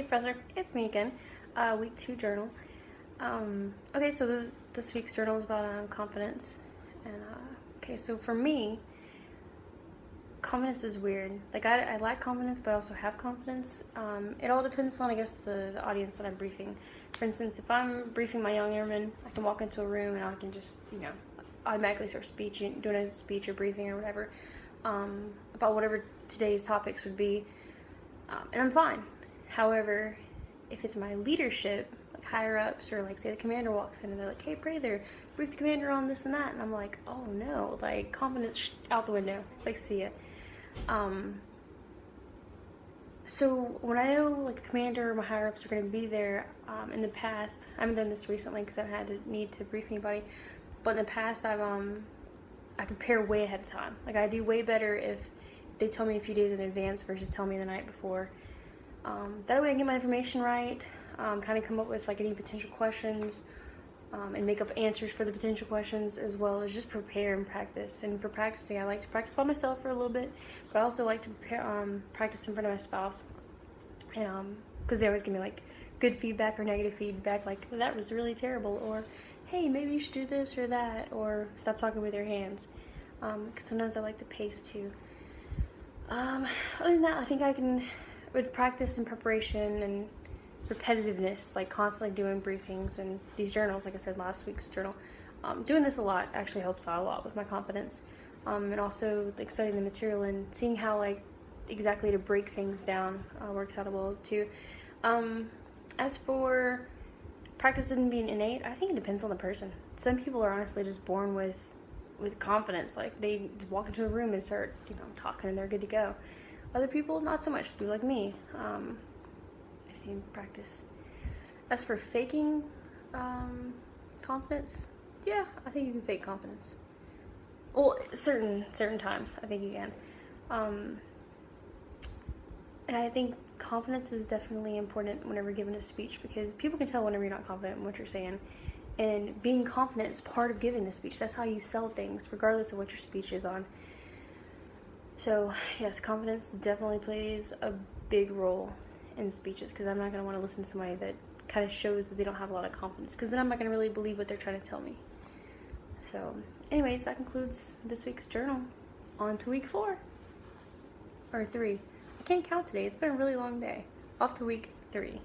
Hey, Professor, it's me again. Week 2 journal. Okay, so this week's journal is about confidence. And, okay, so for me, confidence is weird. Like, I lack confidence, but I also have confidence. It all depends on, I guess, the audience that I'm briefing. For instance, if I'm briefing my young airmen, I can walk into a room and I can just, automatically start doing a speech or briefing or whatever about whatever today's topics would be. And I'm fine. However, if it's my leadership, like higher ups, or like say the commander walks in and they're like, "Hey, Prather, brief the commander on this and that," and I'm like, "Oh no!" Like confidence out the window. It's like, see ya. Um, so when I know like a commander or my higher ups are going to be there, in the past, I haven't done this recently because I haven't had to need to brief anybody, but in the past I prepare way ahead of time. Like I do way better if they tell me a few days in advance versus tell me the night before. That way I get my information right, kind of come up with like any potential questions, and make up answers for the potential questions, as well as just prepare and practice. And for practicing, I like to practice by myself for a little bit, but I also like to practice in front of my spouse, and because they always give me like good feedback or negative feedback, like that was really terrible, or hey, maybe you should do this or that, or stop talking with your hands. Because sometimes I like to pace too. Other than that, I think I can would practice in preparation and repetitiveness, like constantly doing briefings and these journals. Like I said, last week's journal, doing this a lot actually helps out a lot with my confidence, and also like studying the material and seeing how like exactly to break things down works out well too. As for practice and being innate, I think it depends on the person. Some people are honestly just born with confidence. Like they walk into a room and start, talking, and they're good to go. Other people, not so much. People like me, I just need to practice. As for faking confidence, yeah, I think you can fake confidence. Well, certain times, I think you can. Um, and I think confidence is definitely important whenever giving a speech, because people can tell whenever you're not confident in what you're saying. And being confident is part of giving the speech. That's how you sell things, regardless of what your speech is on. So, yes, confidence definitely plays a big role in speeches, because I'm not going to want to listen to somebody that kind of shows that they don't have a lot of confidence, because then I'm not going to really believe what they're trying to tell me. So, anyways, that concludes this week's journal. On to week 4. Or 3. I can't count today. It's been a really long day. Off to week 3.